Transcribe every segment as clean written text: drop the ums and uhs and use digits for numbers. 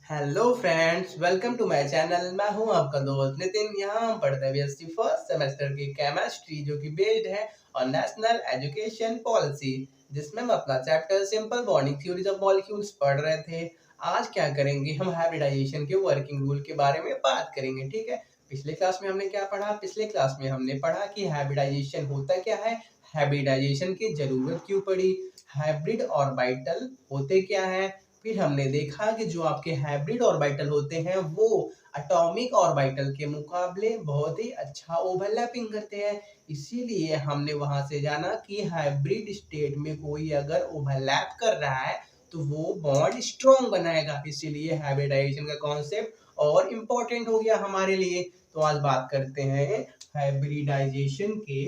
Hello friends, welcome to my channel. मैं हूं आपका दोस्त नितिन। यहाँ हम पढ़ते हैं बीएससी फर्स्ट सेमेस्टर की केमिस्ट्री, जो कि बेस्ड है और नेशनल एजुकेशन पॉलिसी, जिसमें हम अपना chapter simple bonding theories of molecules पढ़ रहे थे। आज क्या करेंगे, हम हाइब्रिडाइजेशन के वर्किंग रूल के बारे में बात करेंगे। ठीक है, पिछले क्लास में हमने क्या पढ़ा? पिछले क्लास में हमने पढ़ा कि हाइब्रिडाइजेशन होता क्या है, हाइब्रिडाइजेशन की जरूरत क्यों पड़ी, हाइब्रिड ऑर्बिटल होते क्या है। फिर हमने देखा कि जो आपके हाइब्रिड ऑर्बिटल होते हैं वो एटॉमिक ऑर्बिटल के मुकाबले बहुत ही अच्छा ओवरलैपिंग करते हैं। इसीलिए हमने वहां से जाना कि हाइब्रिड स्टेट में कोई अगर ओवरलैप कर रहा है तो वो बॉन्ड स्ट्रॉन्ग बनाएगा। इसीलिए हाइब्रिडाइजेशन का कॉन्सेप्ट और इम्पोर्टेंट हो गया हमारे लिए। तो आज बात करते हैं हाइब्रिडाइजेशन के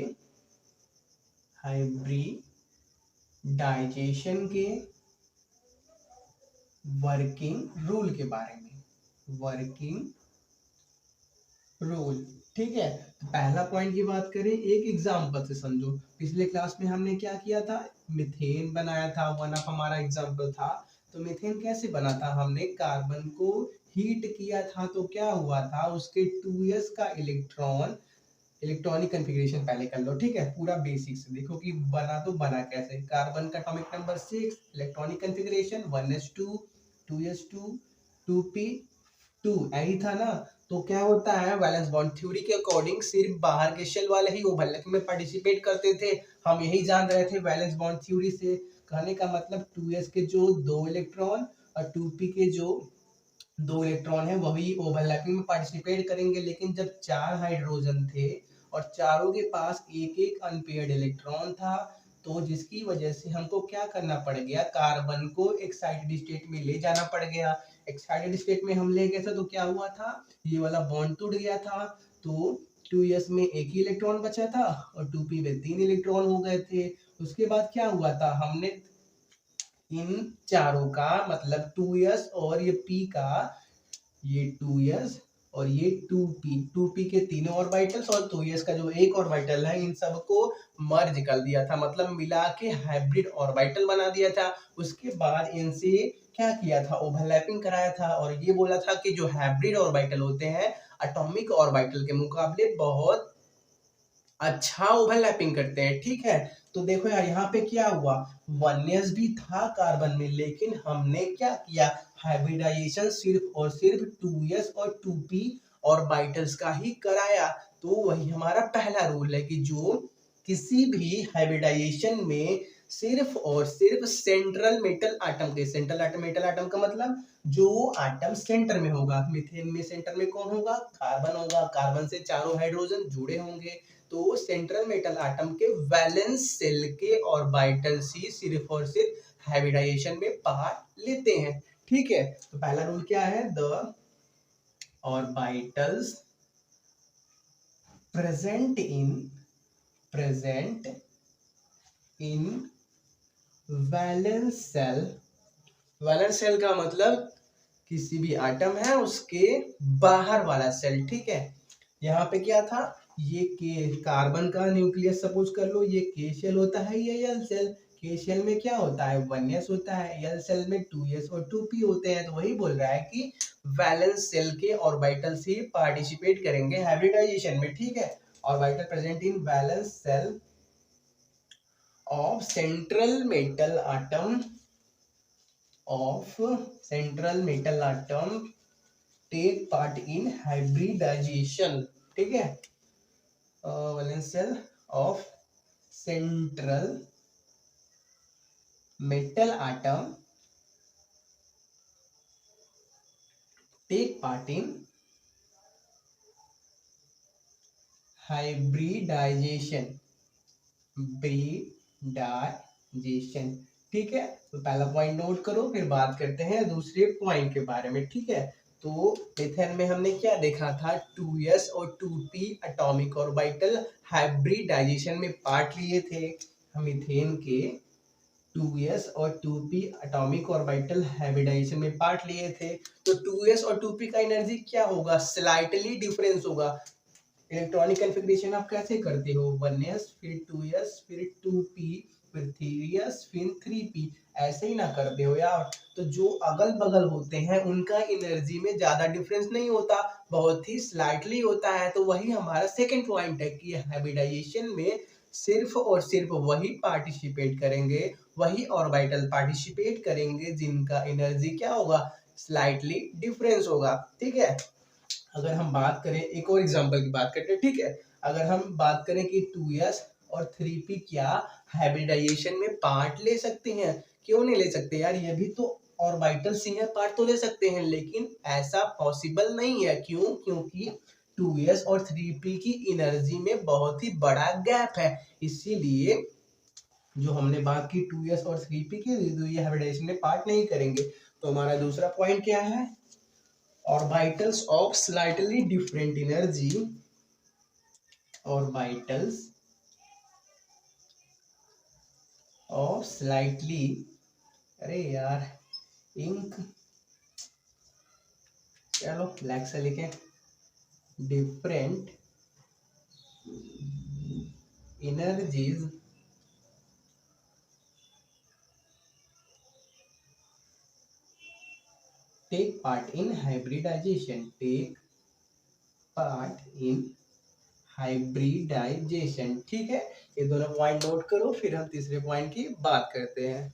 वर्किंग रूल के बारे में। वर्किंग रूल, ठीक है। तो पहला पॉइंट की बात करें, एक एग्जांपल से समझो। पिछले क्लास में हमने क्या किया था, मीथेन बनाया था। वन ऑफ हमारा एग्जांपल था। तो मीथेन कैसे बना था, हमने कार्बन को हीट किया था। तो क्या हुआ था, उसके 2s का इलेक्ट्रॉनिक कन्फिग्रेशन पहले कर लो। ठीक है, पूरा बेसिक से देखो कि बना तो बना कैसे। कार्बन का atomic number 6, electronic configuration 1s2 2s2 2p2, यही था ना। तो क्या होता है, वैलेंस बॉन्ड थ्योरी के अकॉर्डिंग सिर्फ बाहर के शेल वाले ही ओवरलैपिंग में पार्टिसिपेट करते थे। हम यही जान रहे थे वैलेंस बॉन्ड थ्योरी से। कहने का मतलब 2s के जो 2 इलेक्ट्रॉन और 2p के जो 2 इलेक्ट्रॉन है वही ओवरलैपिंग में पार्टिसिपेट करेंगे। लेकिन जब 4 हाइड्रोजन थे और चारों के पास एक एक अनपेयर्ड इलेक्ट्रॉन था, तो जिसकी वजह से हमको क्या करना पड़ गया, कार्बन को एक्साइटेड स्टेट में ले जाना पड़ गया। एक्साइटेड स्टेट में हम ले गए थे तो क्या हुआ था, ये वाला बॉन्ड टूट गया था। तो 2s में एक ही इलेक्ट्रॉन बचा था और 2p में 3 इलेक्ट्रॉन हो गए थे। उसके बाद क्या हुआ था, हमने इन चारों का मतलब 2s और ये p का, ये 2s और ये 2p के तीनों ऑर्बिटल्स और 2s का जो एक ऑर्बिटल है, इन सबको मर्ज कर दिया था, मतलब मिला के हाइब्रिड ऑर्बिटल बना दिया था। उसके बाद इनसे क्या किया था, ओवरलैपिंग कराया था और ये बोला था कि जो हाइब्रिड ऑर्बिटल होते हैं एटॉमिक ऑर्बिटल के मुकाबले बहुत अच्छा ओवरलैपिंग करते हैं। ठीक है, तो देखो यार यहाँ पे क्या हुआ, 1s भी था कार्बन में, लेकिन हमने क्या किया, हाइब्रिडाइजेशन सिर्फ और सिर्फ 2s और 2p ऑर्बिटल्स का ही कराया। तो वही हमारा पहला रूल है कि जो किसी भी हाइब्रिडाइजेशन में सिर्फ और सिर्फ सेंट्रल मेटल आटम के, मेटल आटम का मतलब जो आटम सेंटर में होगा। मीथेन में सेंटर में कौन होगा, कार्बन होगा। कार्बन से चारों हाइड्रोजन जुड़े होंगे। तो सेंट्रल मेटल आटम के वैलेंस सेल के ऑर्बिटल्स ही सिर्फ और सिर्फ हाइब्रिडाइजेशन में पार्ट लेते हैं। ठीक है, तो पहला रूल क्या है, the orbitals present in valence cell. Valence shell का मतलब किसी भी आटम है उसके बाहर वाला सेल। ठीक है, यहाँ पे क्या था, ये के कार्बन का न्यूक्लियस सपोज कर लो, ये के शेल होता है, ये एल सेल। के शेल में क्या होता है, 1s होता है, एल सेल में 2s और 2p होते हैं। तो वही बोल रहा है कि वैलेंस सेल के ऑर्बिटल से पार्टिसिपेट करेंगे हाइब्रिडाइजेशन में। ठीक है, orbital present in valence shell of central metal atom take part in hybridization. ठीक है, valence shell of central metal atom take part in hybridization. ठीक है, तो पहला पॉइंट नोट करो, फिर बात करते हैं दूसरे पॉइंट के बारे में। ठीक है, तो मीथेन में हमने क्या देखा था, 2s और 2p एटॉमिक ऑर्बिटल हाइब्रिडाइजेशन में पार्ट लिए थे। मीथेन के 2s और 2p एटॉमिक ऑर्बिटल हाइब्रिडाइजेशन में पार्ट लिए थे। तो 2s और 2p का एनर्जी क्या होगा, स्लाइटली डिफरेंस होगा। इलेक्ट्रॉनिक कॉन्फ़िगरेशन आप कैसे करते हो, 1s फिर 2s फिर 2p फिर 3s फिर 3p, ऐसे ही ना करते हो यार। तो जो अगल बगल होते हैं उनका एनर्जी में ज्यादा डिफरेंस नहीं होता, बहुत ही स्लाइटली होता है। तो वही हमारा सेकंड पॉइंट है कि हाइब्रिडाइजेशन में सिर्फ और सिर्फ वही पार्टिसिपेट करेंगे, वही ऑर्बिटल पार्टिसिपेट करेंगे जिनका एनर्जी क्या होगा, स्लाइटली डिफरेंस होगा। ठीक है, अगर हम बात करें एक और एग्जांपल की बात करते हैं, ठीक है, अगर हम बात करें कि 2s और 3p क्या हाइब्रिडाइजेशन में पार्ट ले सकते हैं, क्यों नहीं ले सकते यार, ये भी तो ऑर्बिटल सिंगल पार्ट तो ले सकते हैं, लेकिन ऐसा पॉसिबल नहीं है। क्यों? क्योंकि 2s और 3p की एनर्जी में बहुत ही बड़ा गैप है, इसीलिए जो हमने बात की 2s और 3p की, तो ये हाइब्रिडाइजेशन में पार्ट नहीं करेंगे। तो हमारा दूसरा पॉइंट क्या है, orbitals of slightly different energy, orbitals of slightly, अरे यार इंक, चलो ब्लैक से लिखें, different energies take part in hybridization, take part in hybridization. ठीक है, ये दोनों पॉइंट नोट करो, फिर हम तीसरे पॉइंट की बात करते हैं।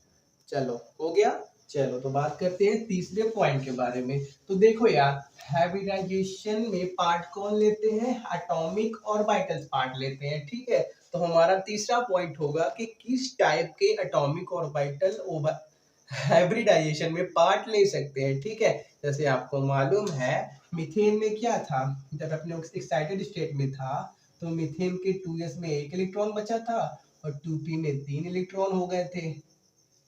चलो हो गया, चलो तो बात करते हैं तीसरे पॉइंट के बारे में। तो देखो यार, हाइब्रिडाइजेशन में पार्ट कौन लेते हैं, एटॉमिक ऑर्बिटल्स पार्ट लेते हैं। ठीक है, तो हमारा तीसरा पॉइंट होगा कि किस टाइप के एटॉमिक ऑर्बिटल हाइब्रिडाइजेशन में पार्ट ले सकते हैं। ठीक है, जैसे आपको मालूम है मीथेन में क्या था, जब अपने एक्साइटेड स्टेट में था तो मीथेन के 2s में 1 इलेक्ट्रॉन बचा था और 2p में 3 इलेक्ट्रॉन हो गए थे।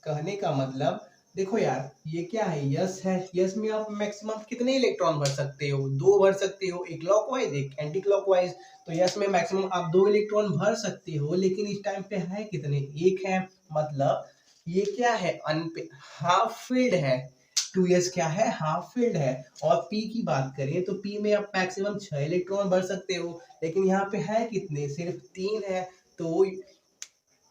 कहने का मतलब देखो यार, ये क्या है, यस है, यस में आप मैक्सिमम कितने इलेक्ट्रॉन भर सकते हो, 2 भर सकते हो, एक क्लॉकवाइज एक एंटी क्लॉकवाइज। तो यस में मैक्सिमम आप 2 इलेक्ट्रॉन भर सकते हो, लेकिन इस टाइम पे है कितने, एक है, मतलब ये क्या है, हाफ फील्ड है। 2s क्या है, हाफ फील्ड है। और p की बात करें तो p में आप मैक्सिमम 6 इलेक्ट्रॉन भर सकते हो, लेकिन यहाँ पे है कितने, सिर्फ 3 है। तो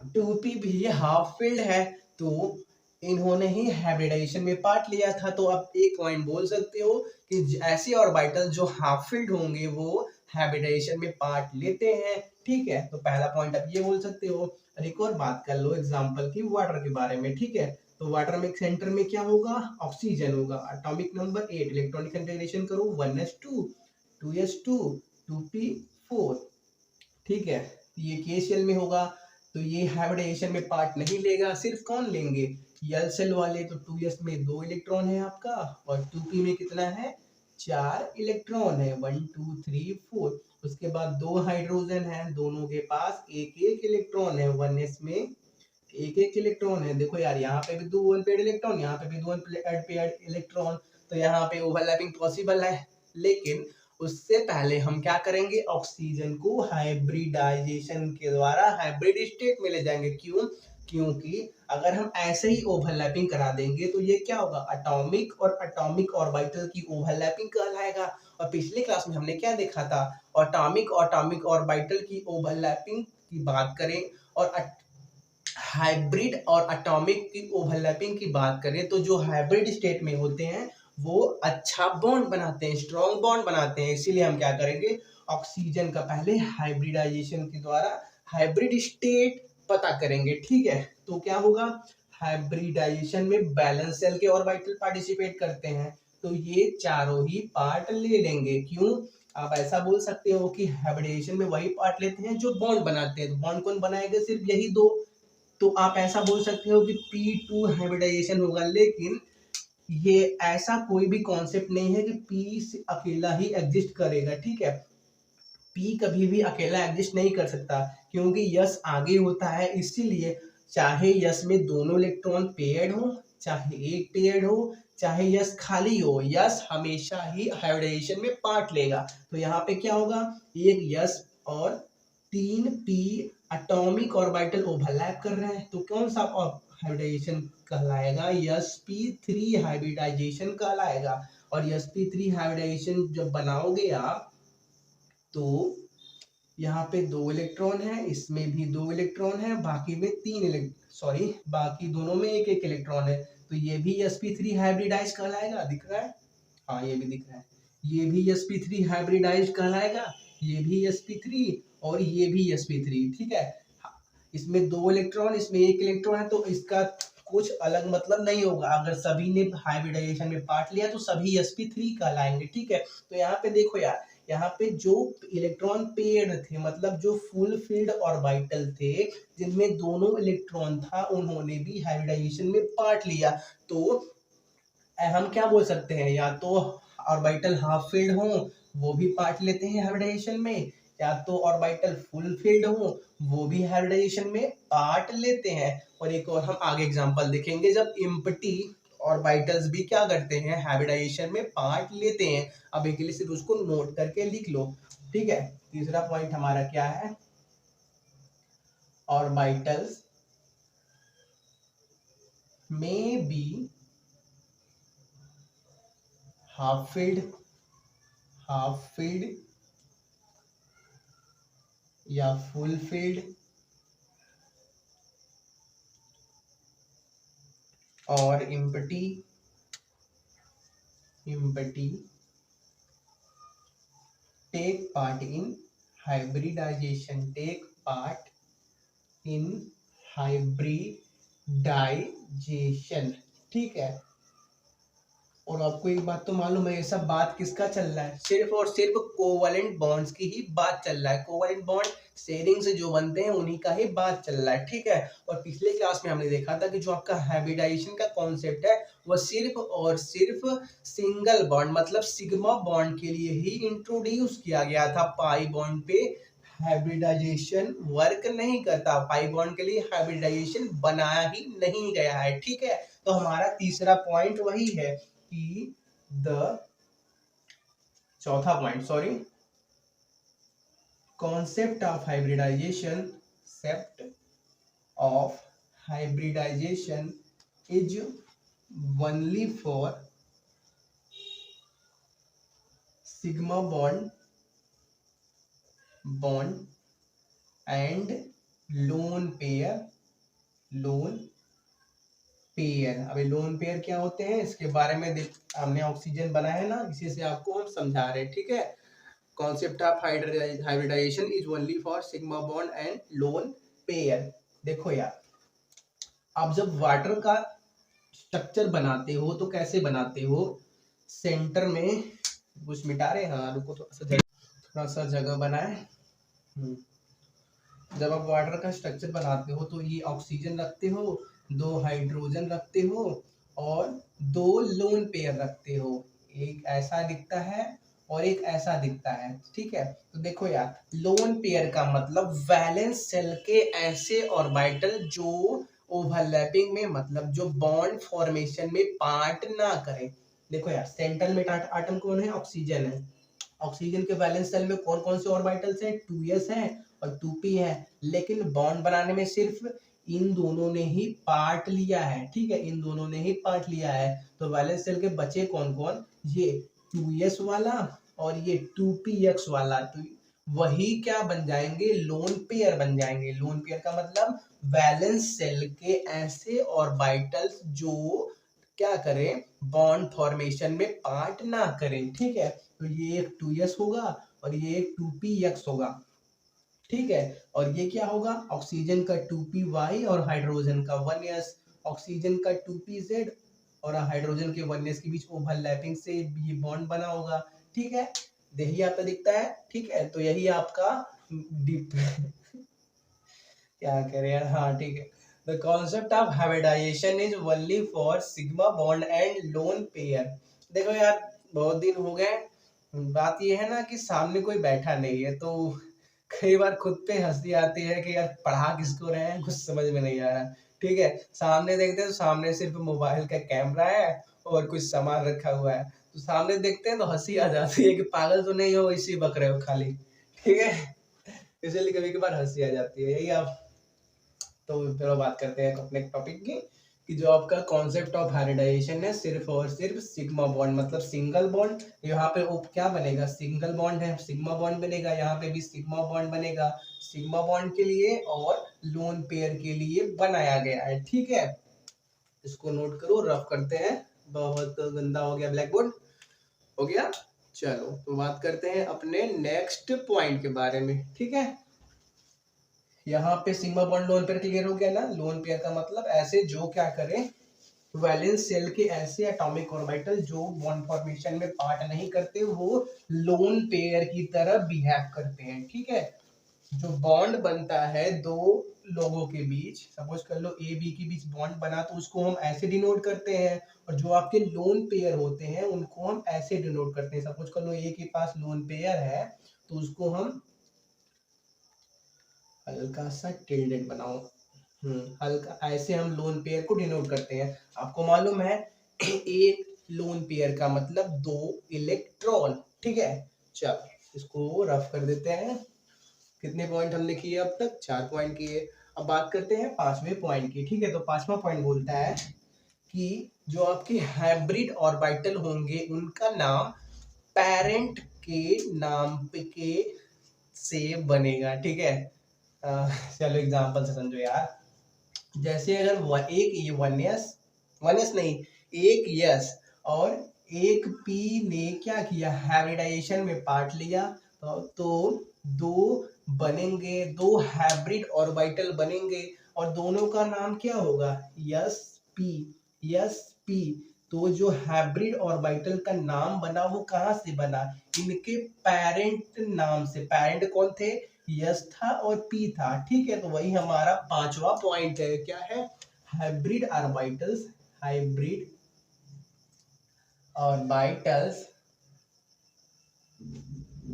2p भी हाफ फील्ड है, तो इन्होंने ही हाइब्रिडाइजेशन में पार्ट लिया था। तो आप एक पॉइंट बोल सकते हो कि ऐसे ऑर्बिटल जो हाफ फील्ड होंगे वो हाइब्रिडाइजेशन में पार्ट लेते हैं। ठीक है, तो पहला पॉइंट आप ये बोल सकते हो। और एक और बात कर लो एग्जांपल की वाटर के बारे में। ठीक है, तो वाटर में सेंटर में क्या होगा, ऑक्सीजन होगा, एटॉमिक नंबर 8, इलेक्ट्रॉनिक कंफिगरेशन करो 1s2 2s2 2p4। ठीक है, ये केसीएल में होगा, तो ये हाइब्रिडाइजेशन में पार्ट नहीं लेगा। सिर्फ कौन लेंगे, यल सेल वाले। तो 2s में 2 इलेक्ट्रॉन है आपका, और 2p में कितना है, 4 इलेक्ट्रॉन है, 1 2 3 4। उसके बाद 2 हाइड्रोजन है, दोनों के पास एक एक इलेक्ट्रॉन है, 1s में एक एक इलेक्ट्रॉन है। देखो यार, यहाँ पे भी 2 अनपेड इलेक्ट्रॉन, यहाँ पे भी 2 अनपेड इलेक्ट्रॉन, तो यहाँ पे ओवरलैपिंग पॉसिबल है। लेकिन उससे पहले हम क्या करेंगे, ऑक्सीजन को हाइब्रिडाइजेशन के द्वारा हाइब्रिड स्टेट में ले जाएंगे। क्यों? क्योंकि अगर हम ऐसे ही ओवरलैपिंग करा देंगे तो ये क्या होगा, एटॉमिक और एटॉमिक ऑर्बिटल की ओवरलैपिंग कहलाएगा। और पिछले क्लास में हमने क्या देखा था, एटॉमिक एटॉमिक ऑर्बिटल की ओवरलैपिंग की बात करें और हाइब्रिड और एटॉमिक की ओवरलैपिंग की बात करें, तो जो हाइब्रिड स्टेट में होते हैं वो अच्छा बॉन्ड बनाते हैं, स्ट्रॉन्ग बॉन्ड बनाते हैं। इसीलिए हम क्या करेंगे, ऑक्सीजन का पहले हाइब्रिडाइजेशन के द्वारा हाइब्रिड स्टेट पता करेंगे। ठीक है, तो क्या होगा, हाइब्रिडाइजेशन में बैलेंस सेल के ऑर्बिटल पार्टिसिपेट करते हैं, तो ये चारों ही पार्ट ले लेंगे। क्यों? आप ऐसा बोल सकते हो कि हाइब्रिडाइजेशन में वही पार्ट लेते हैं जो बॉन्ड बनाते हैं। तो बॉन्ड कौन बनाएगा, सिर्फ यही दो। तो आप ऐसा बोल सकते हो कि P2 हाइब्रिडाइजेशन होगा, लेकिन ये ऐसा कोई भी कॉन्सेप्ट नहीं है कि P से अकेला ही एग्जिस्ट करेगा। ठीक है, P कभी भी अकेला एग्जिस्ट नहीं कर सकता, क्योंकि यस आगे होता है। इसीलिए चाहे यस में दोनों इलेक्ट्रॉन पेयर्ड हो, चाहे एक पेयर्ड हो, चाहे यस खाली हो, यस हमेशा ही हाइब्रिडाइजेशन में पार्ट लेगा। तो यहाँ पे क्या होगा, एक यस और 3p एटॉमिक ऑर्बिटल ओवरलैप कर रहे हैं, तो कौन सा हाइब्रिडाइजेशन कहलाएगा, sp3 हाइब्रिडाइजेशन कहलाएगा। और sp3 हाइब्रिडाइजेशन जब बनाओगे आप, तो यहाँ पे 2 इलेक्ट्रॉन है, इसमें भी 2 इलेक्ट्रॉन है, बाकी में बाकी दोनों में एक एक इलेक्ट्रॉन है, तो ये भी sp3 हाइब्रिडाइज कहलाएगा। दिख रहा है? हाँ, ये भी दिख रहा है। ये भी sp3 हाइब्रिडाइज कहलाएगा, ये भी sp3 और ये भी sp3। ठीक है, हाँ, इसमें 2 इलेक्ट्रॉन, इसमें 1 इलेक्ट्रॉन है, तो इसका कुछ अलग मतलब नहीं होगा। अगर सभी ने हाइब्रिडाइजेशन में पार्ट लिया तो सभी sp3 कहलाएंगे। ठीक है, तो यहाँ पे देखो यार, यहाँ पे जो इलेक्ट्रॉन पेयर थे, मतलब जो फुल फील्ड ऑर्बिटल थे जिनमें दोनों इलेक्ट्रॉन था, उन्होंने भी हाइब्रिडाइजेशन में पार्ट लिया। तो हम क्या बोल सकते हैं, या तो ऑर्बिटल हाफ फील्ड हो वो भी पार्ट लेते हैं हाइब्रिडाइजेशन में, या तो ऑर्बिटल फुल फील्ड हो वो भी हाइब्रिडाइजेशन में पार्ट लेते हैं। और एक और हम आगे एग्जांपल देखेंगे जब एम्प्टी ऑर्बिटल्स भी क्या करते हैं, हाइब्रिडाइजेशन में पार्ट लेते हैं। अब एक लिए सिर्फ उसको नोट करके लिख लो। ठीक है, तीसरा पॉइंट हमारा क्या है, ऑर्बिटल्स में बी हाफ फील्ड या फुल फील्ड और empty take part in hybridization, ठीक है, और आपको एक बात तो मालूम है, ये सब बात किसका चल रहा है, सिर्फ और सिर्फ कोवलेंट बॉन्ड्स की ही बात चल रहा है। कोवलेंट बॉन्ड शेयरिंग से जो बनते हैं उन्हीं का ही बात चल रहा है। ठीक है, और पिछले क्लास में हमने देखा था कि जो आपका हाइब्रिडाइजेशन का कॉन्सेप्ट है वो सिर्फ और सिर्फ सिंगल बॉन्ड मतलब सिग्मा बॉन्ड के लिए ही इंट्रोड्यूस किया गया था। पाई बॉन्ड पे हाइब्रिडाइजेशन वर्क नहीं करता, पाई बॉन्ड के लिए हाइब्रिडाइजेशन बनाया ही नहीं गया है। ठीक है, तो हमारा तीसरा पॉइंट वही है कि चौथा point, sorry, concept of hybridization is only for sigma bond and lone pair। अभी लोन पेयर क्या होते हैं इसके बारे में हमने ऑक्सीजन बनाया है ना, इसी से आपको हम समझा रहे हैं। ठीक है, concept of hybridization is only for sigma bond and lone pair. देखो यार, आप जब वाटर का स्ट्रक्चर बनाते हो तो कैसे बनाते हो, सेंटर में कुछ मिटा रहे, हाँ रुको, थोड़ा सा जगह बनाए। जब आप वाटर का स्ट्रक्चर बनाते हो तो ये ऑक्सीजन रखते हो, 2 हाइड्रोजन रखते हो और 2 लोन पेयर रखते हो। एक ऐसा दिखता है और एक ऐसा दिखता है। ठीक है, तो देखो यार, लोन पेयर का मतलब वैलेंस सेल के ऐसे ऑर्बिटल जो ओवरलैपिंग में मतलब जो बॉन्ड फॉर्मेशन में पार्ट ना करें। देखो यार, सेंट्रल में आटम कौन है, ऑक्सीजन है। ऑक्सीजन के वैलेंस सेल में कौन कौन से ऑर्बिटल्स हैं, 2s है और 2p है, लेकिन बॉन्ड बनाने में सिर्फ इन दोनों ने ही पार्ट लिया है। ठीक है, इन दोनों ने ही पार्ट लिया है, तो वैलेंस सेल के बचे कौन कौन, ये 2s वाला और ये 2px वाला, तो वही क्या बन जाएंगे, लोन पेयर बन जाएंगे। लोन पेयर का मतलब वैलेंस सेल के ऐसे ऑर्बिटल्स जो क्या करें, बॉन्ड फॉर्मेशन में पार्ट ना करें। ठीक है, तो ये एक 2s होगा और ये एक 2px होगा। ठीक है, और ये क्या होगा, ऑक्सीजन का 2py और हाइड्रोजन का 1s, ऑक्सीजन का 2pz और हाइड्रोजन के 1s के बीच ओवरलैपिंग से ये बॉन्ड बना होगा। ठीक है, यही आपका दिखता है। ठीक है, तो यही आपका क्या करें यार, हाँ ठीक है। The concept of hybridization is only for sigma bond and lone pair। देखो यार, बहुत दिन हो गए, बात ये है ना कि सामने कोई बैठा नहीं है, तो कई बार खुद पे हंसी आती है कि यार पढ़ा किसको रहे हैं, कुछ समझ में नहीं आ रहा। ठीक है, सामने देखते हैं तो सामने सिर्फ मोबाइल का कैमरा है और कुछ सामान रखा हुआ है, तो सामने देखते हैं तो हंसी आ जाती है कि पागल तो नहीं हो, इसी बक रहे हो खाली। ठीक है, इसलिए कभी कभार हंसी आ जाती है। यही आप, तो चलो बात करते हैं अपने टॉपिक की कि जो आपका कॉन्सेप्ट ऑफ हाइब्रिडाइजेशन है सिर्फ और सिर्फ सिग्मा बॉन्ड मतलब सिंगल बॉन्ड, यहाँ पे वो क्या बनेगा, सिंगल बॉन्ड है, सिग्मा बॉन्ड बनेगा, यहाँ पे भी सिग्मा बॉन्ड बनेगा, सिग्मा बॉन्ड के लिए और लोन पेयर के लिए बनाया गया है। ठीक है, इसको नोट करो, रफ करते हैं, बहुत गंदा हो गया ब्लैक बोर्ड, हो गया। चलो तो बात करते हैं अपने नेक्स्ट पॉइंट के बारे में। ठीक है, यहाँ पे sigma bond lone pair clear हो गया ना। लोन पेयर का मतलब ऐसे जो क्या करें, वैलेंस शेल के ऐसे एटॉमिक ऑर्बिटल जो बॉन्ड फॉर्मेशन में पार्ट नहीं करते, वो लोन पेयर की तरह बिहेव करते हैं। ठीक है, जो बॉन्ड बनता है दो लोगों के बीच, सपोज कर लो ए बी के बीच बॉन्ड बना, तो उसको हम ऐसे डिनोट करते हैं। और जो आपके लोन पेयर होते हैं उनको हम ऐसे डिनोट करते हैं। सपोज कर लो ए के पास लोन पेयर है तो उसको हम हल्का सा टिल्डेड बनाओ, हल्का ऐसे हम लोन पेयर को डिनोट करते हैं। आपको मालूम है एक लोन पेयर का मतलब दो इलेक्ट्रॉन। ठीक है, चलो इसको रफ कर देते हैं। कितने पॉइंट हमने किए अब तक, 4 पॉइंट किए। अब बात करते हैं 5वें पॉइंट की। ठीक है, तो 5वां पॉइंट बोलता है कि जो आपके हाइब्रिड ऑर्बिटल होंगे उनका नाम पेरेंट के नाम के से बनेगा। ठीक है, चलो एग्जांपल से समझो यार। जैसे अगर एक ये वन एस नहीं, एक यस और एक पी ने क्या किया, हाइब्रिडाइजेशन में पार्ट लिया, तो दो बनेंगे, दो हाइब्रिड ऑर्बिटल बनेंगे और दोनों का नाम क्या होगा, यस पी, यस पी। तो जो हाइब्रिड ऑर्बिटल का नाम बना वो कहाँ से बना, इनके पेरेंट नाम से। पेरेंट कौन थे, यस था और पी था। ठीक है, तो वही हमारा 5वां पॉइंट है, क्या है, hybrid orbitals, hybrid orbitals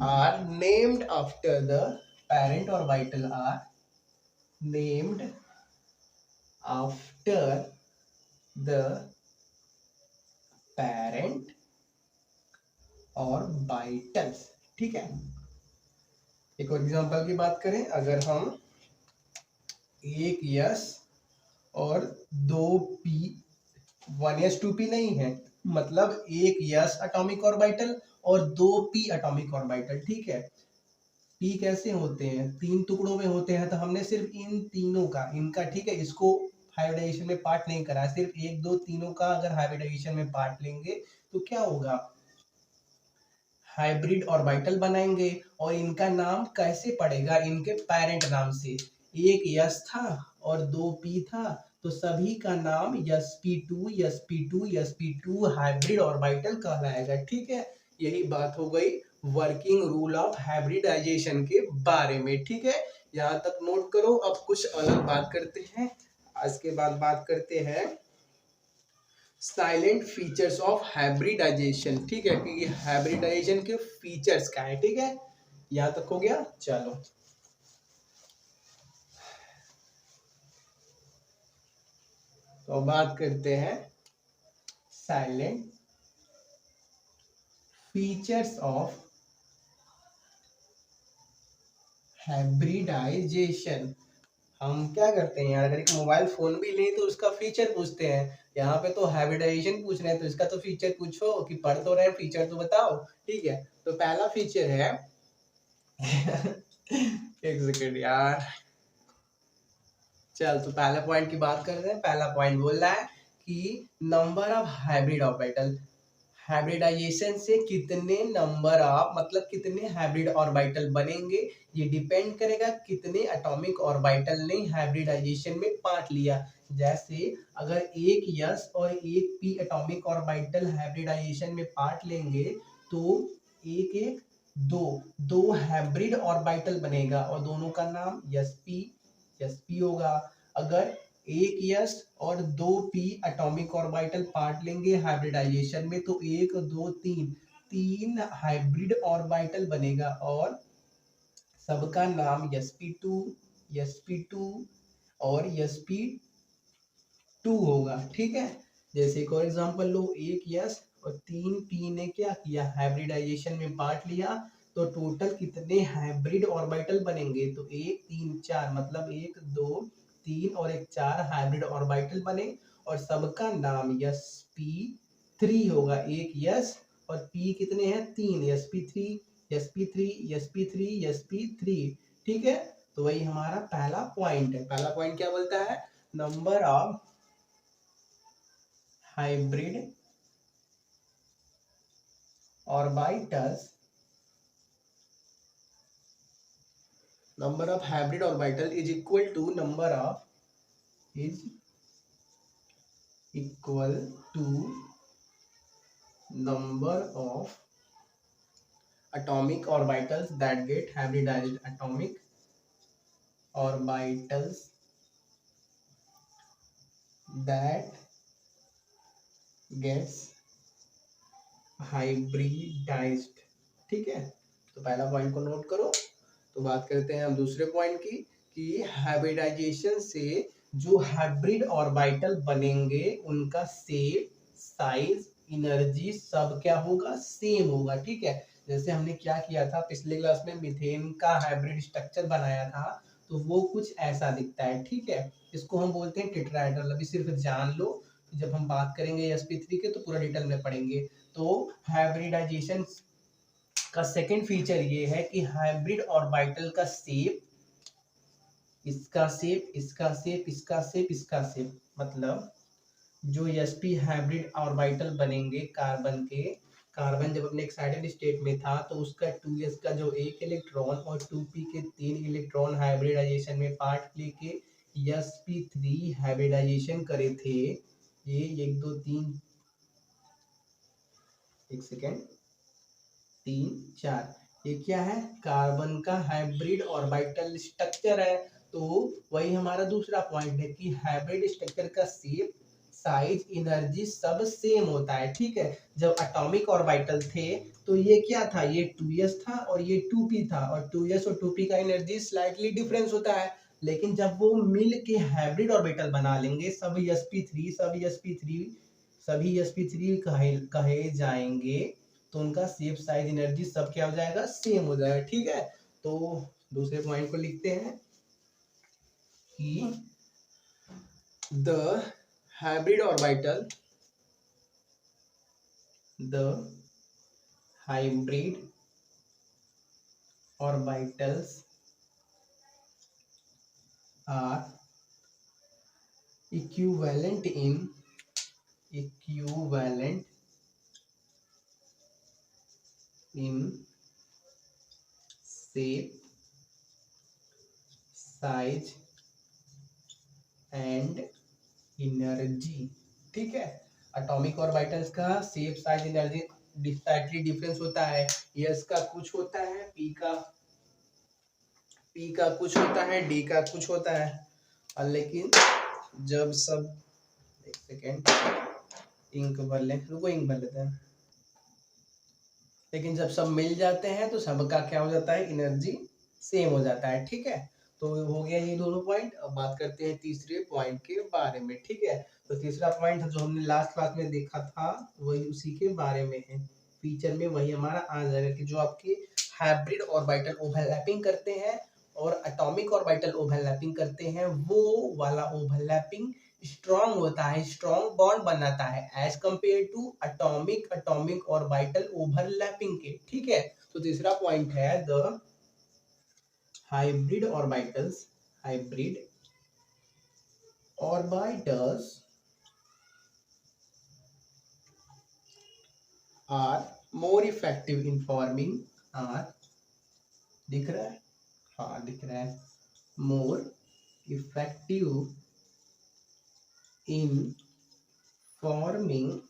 are named after the parent orbital, are named after the parent orbitals। ठीक है, एक और एग्जांपल की बात करें, अगर हम एक यस और दो पी, 1s 2p नहीं है, मतलब एक यस एटॉमिक ऑर्बिटल और दो पी एटॉमिक ऑर्बिटल। ठीक है, पी कैसे होते हैं, 3 टुकड़ों में होते हैं, तो हमने सिर्फ इन तीनों का, इनका, ठीक है, इसको हाइब्रिडाइजेशन में पार्ट नहीं करा, सिर्फ 1 2 तीनों का अगर हाइब्रिडाइजेशन में पार्ट लेंगे तो क्या होगा, हाइब्रिड ऑर्बिटल बनाएंगे। और इनका नाम कैसे पड़ेगा, इनके पेरेंट नाम से। एक यस था और दो पी था, तो सभी का नाम sp2 sp2 sp2 hybrid orbital कहलाएगा। ठीक है, यही बात हो गई वर्किंग रूल ऑफ हाइब्रिडाइजेशन के बारे में। ठीक है, यहाँ तक नोट करो। अब कुछ अलग बात करते हैं, आज के बाद बात करते हैं साइलेंट फीचर्स ऑफ हाइब्रिडाइजेशन। ठीक है, कि हाइब्रिडाइजेशन के फीचर्स क्या है। ठीक है, यहां तक हो गया। चलो तो बात करते हैं साइलेंट फीचर्स ऑफ हाइब्रिडाइजेशन। हम क्या करते हैं यार, अगर एक मोबाइल फोन भी लें तो उसका फीचर पूछते हैं, यहाँ पे तो हाइब्रिडाइजेशन पूछ रहे हैं, तो इसका तो फीचर पूछो, कि पढ़ तो रहे फीचर तो बताओ। ठीक है, तो पहला फीचर है एक सेकेंड यार, चल तो पहला पॉइंट की बात करते हैं। पहला पॉइंट बोल रहा है कि number of hybrid orbital, hybridization से कितने नंबर ऑफ मतलब कितने हाइब्रिड ऑर्बिटल बनेंगे, ये डिपेंड करेगा कितने एटॉमिक ऑर्बिटल ने हाइब्रिडाइजेशन में पार्ट लिया। जैसे अगर एक यस और एक पी एटॉमिक ऑर्बिटल हाइब्रिडाइजेशन में पार्ट लेंगे तो एक एक दो दो हाइब्रिड ऑर्बिटल बनेगा और दोनों का नाम sp होगा। अगर एक यस और दो पी एटॉमिक ऑर्बिटल पार्ट लेंगे हाइब्रिडाइजेशन में तो एक दो तीन तीन हाइब्रिड ऑर्बिटल बनेगा और सबका नाम sp2 और sp2 होगा। ठीक है, जैसे एक और एग्जांपल लो, एक यस और तीन पी ने क्या किया, हाइब्रिडाइजेशन में पार्ट लिया, तो टोटल कितने हाइब्रिड ऑर्बिटल बनेंगे, तो एक तीन चार, मतलब एक दो तीन और एक चार हाइब्रिड ऑर्बिटल बने। और सबका नाम sp3 होगा। एक यस और पी कितने हैं, 3, sp3 sp3 sp3 sp3। ठीक है, तो वही हमारा पहला पॉइंट है। पहला पॉइंट क्या बोलता है, number of hybrid orbitals, number of hybrid orbital is equal to number of atomic orbitals that get hybridized. Atomic orbitals that gets hybridized। ठीक है, तो पहला पॉइंट को नोट करो। तो बात करते हैं हम दूसरे पॉइंट की, कि हाइब्रिडाइजेशन से जो हाइब्रिड ऑर्बिटल बनेंगे उनका शेप, साइज, एनर्जी सब क्या होगा, सेम होगा। ठीक है, जैसे हमने क्या किया था पिछले क्लास में, मीथेन का हाइब्रिड स्ट्रक्चर बनाया था, तो वो कुछ ऐसा दिखता है। ठीक है, इसको हम बोलते हैं टेट्राहेड्रल। अभी सिर्फ जान लो, जब हम बात करेंगे sp3 के तो पूरा डिटेल में पढ़ेंगे। तो हाइब्रिडाइजेशन का सेकंड फीचर ये है कि हाइब्रिड ऑर्बिटल का शेप, इसका शेप, इसका शेप, इसका शेप, इसका शेप, मतलब जो sp हाइब्रिड ऑर्बिटल बनेंगे कार्बन के, कार्बन जब अपने एक्साइटेड स्टेट में था तो उसका 2s का जो एक इलेक्ट्रॉन और 2p के 3 इलेक्ट्रॉन हाइब्रिडाइजेशन में पार्ट लेके sp3 हाइब्रिडाइजेशन करे थे। ये 1 2 3, एक सेकेंड, 3 4, ये क्या है, कार्बन का हाइब्रिड ऑर्बिटल स्ट्रक्चर है। तो वही हमारा दूसरा पॉइंट है कि हाइब्रिड स्ट्रक्चर का शेप, साइज, एनर्जी सब सेम होता है। ठीक है, जब एटॉमिक ऑर्बिटल थे तो ये क्या था, ये 2s था और ये 2p था, और 2s और 2p का एनर्जी स्लाइटली डिफरेंस होता है। लेकिन जब वो मिल के हाइब्रिड ऑर्बिटल बना लेंगे, सभी sp3 कहे जाएंगे, तो उनका शेप, साइज, एनर्जी सब क्या हो जाएगा, सेम हो जाएगा। ठीक है, तो दूसरे पॉइंट को लिखते हैं कि the hybrid orbital, the hybrid orbitals are equivalent in shape, size and energy। ठीक है, एटॉमिक ऑर्बिटल्स का shape, size, energy slightly difference होता है। s का कुछ होता है, p का कुछ होता है, d का कुछ होता है। और लेकिन जब सब, एक सेकेंड, इंक भर ले, रुको इंक भर लेते हैं। लेकिन जब सब मिल जाते हैं तो सबका क्या हो जाता है, एनर्जी सेम हो जाता है। ठीक है, तो हो गया ये दोनों पॉइंट। अब बात करते हैं तीसरे पॉइंट के बारे में। ठीक है, तो तीसरा पॉइंट जो हमने लास्ट क्लास में देखा था वही उसी के बारे में है। फीचर में वही हमारा आ जाएगा कि जो आपके हाइब्रिड ऑर्बिटल ओवरलैपिंग करते हैं और एटॉमिक ऑर्बिटल ओवरलैपिंग करते हैं, वो वाला ओवरलैपिंग स्ट्रॉन्ग होता है, स्ट्रॉन्ग बॉन्ड बनाता है as compare to atomic orbital overlapping के। ठीक है, तो तीसरा पॉइंट है the hybrid orbitals are more effective in forming, दिख रहा है, हाँ दिख रहा है, more effective in forming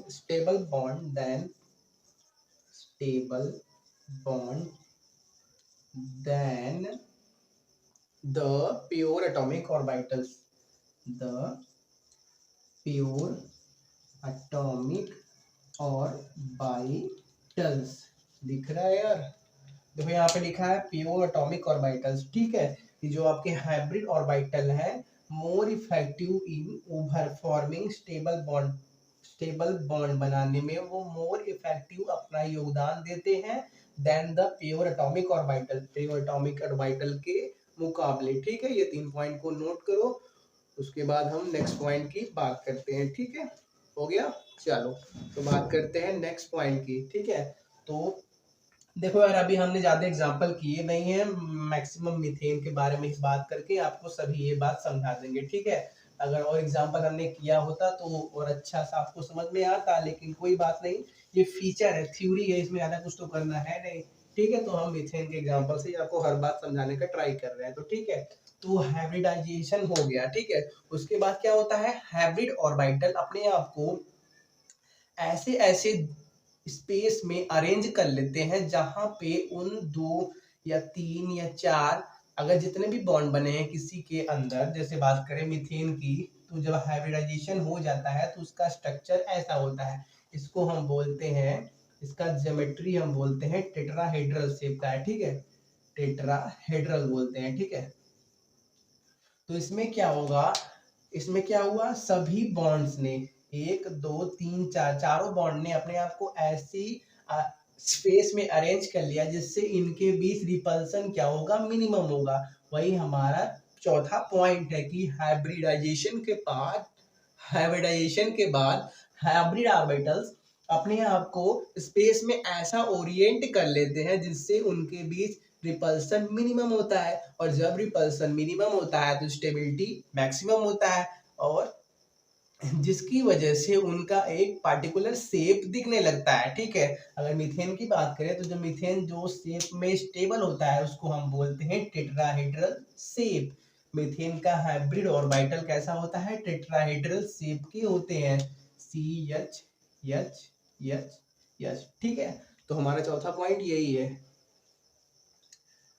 stable bond than the pure atomic orbitals, the pure atomic orbitals। दिख रहा है यार, देखो यहाँ पे लिखा है प्योर एटॉमिक ऑर्बिटल्स। ठीक है, कि जो आपके हाइब्रिड ऑर्बिटल है more effective in over forming stable bond बनाने में वो मोर इफेक्टिव अपना योगदान देते हैं then the pure atomic orbital, pure atomic orbital के मुकाबले। ठीक है, ये 3 पॉइंट को नोट करो, उसके बाद हम नेक्स्ट पॉइंट की बात करते हैं। ठीक है, हो गया। चलो तो बात करते हैं नेक्स्ट पॉइंट की। ठीक है, तो देखो यार, अभी हमने ज्यादा एग्जांपल किए नहीं है, मैक्सिमम मीथेन के बारे में बात करके आपको सभी ये बात समझा देंगे। ठीक है, अगर और एग्जांपल हमने किया होता तो और अच्छा सा आपको समझ में आता, लेकिन कोई बात नहीं, ये फीचर है, थ्योरी है, इसमें ज्यादा कुछ तो करना है नहीं। ठीक है, तो हम मीथेन के एग्जाम्पल से आपको हर बात समझाने का ट्राई कर रहे हैं। तो ठीक है, तो हाइब्रिडाइजेशन हो गया। ठीक है, उसके बाद क्या होता है, हाइब्रिड ऑर्बिटल अपने आप को ऐसे ऐसे स्पेस में अरेंज कर लेते हैं जहां पे उन 2 या 3 या 4, अगर जितने भी बॉन्ड बने हैं किसी के अंदर, जैसे बात करें मीथेन की, तो जब हाइब्रिडाइजेशन हो जाता है तो उसका स्ट्रक्चर ऐसा होता है, इसको हम बोलते हैं, इसका ज्योमेट्री हम बोलते हैं टेट्राहेड्रल शेप का है। ठीक है, टेट्राहेड्रल बोलते हैं। ठीक है, तो इसमें क्या होगा, इसमें क्या हुआ, सभी बॉन्ड्स ने 1 2 3 4 चारों बॉन्ड ने अपने आप को ऐसी स्पेस में अरेंज कर लिया जिससे इनके बीच रिपल्सन क्या होगा, मिनिमम होगा। वही हमारा चौथा पॉइंट है कि हाइब्रिडाइजेशन के बाद हाइब्रिड ऑर्बिटल्स अपने आप को स्पेस में ऐसा ओरिएंट कर लेते हैं जिससे उनके बीच रिपल्सन मिनिमम होता है, और जब रिपल्सन मिनिमम होता है तो स्टेबिलिटी मैक्सिमम होता है, और जिसकी वजह से उनका एक पार्टिकुलर शेप दिखने लगता है। ठीक है, अगर मीथेन की बात करें तो जो मीथेन जो शेप में स्टेबल होता है उसको हम बोलते हैं टेट्राहेड्रल शेप। मीथेन का हाइब्रिड ऑर्बिटल कैसा होता है, टेट्राहेड्रल शेप के होते हैं, CH H H। ठीक है, तो हमारा चौथा पॉइंट यही है,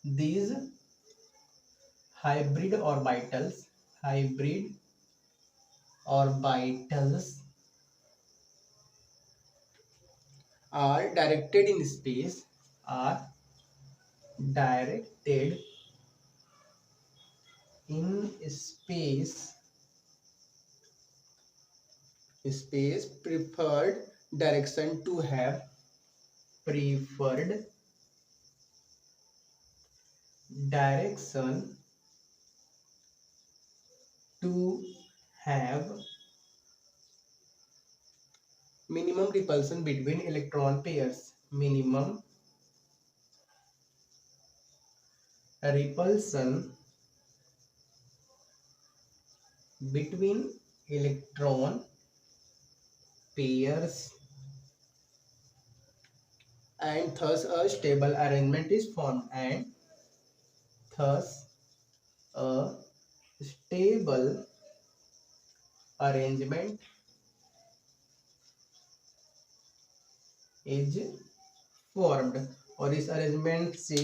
these hybrid orbitals are directed in space, preferred direction to have minimum repulsion between electron pairs, minimum repulsion between electron pairs, and thus a stable arrangement is formed, and thus a stable arrangement is formed, और इस arrangement से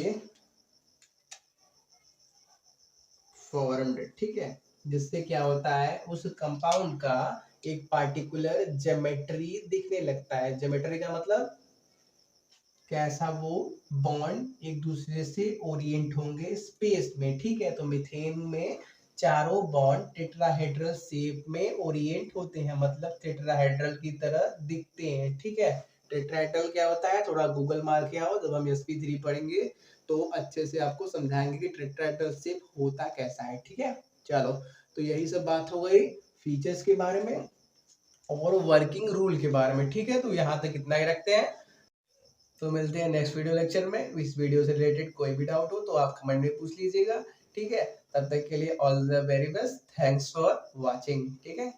formed. ठीक है, जिससे क्या होता है, उस कंपाउंड का एक पार्टिकुलर ज्योमेट्री दिखने लगता है। ज्योमेट्री का मतलब कैसा वो बॉन्ड एक दूसरे से ओरिएंट होंगे स्पेस में। ठीक है, तो मीथेन में चारों बॉन्ड टेट्राहेड्रल शेप में ओरिएंट होते हैं, मतलब टेट्राहेड्रल की तरह दिखते हैं। ठीक है, टेट्राहेड्रल क्या होता है, थोड़ा गूगल मार के आओ, जब हम sp3 पढ़ेंगे तो अच्छे से आपको समझाएंगे कि टेट्राहेड्रल शेप होता कैसा है। ठीक है, चलो तो यही सब बात हो गई फीचर्स के बारे में और वर्किंग रूल के बारे में। ठीक है, तो यहाँ तक इतना ही रखते हैं, तो मिलते हैं नेक्स्ट वीडियो लेक्चर में। इस वीडियो से रिलेटेड कोई भी डाउट हो तो आप कमेंट में पूछ लीजिएगा। ठीक है, तब तक के लिए all the very best, thanks for watching. ठीक है।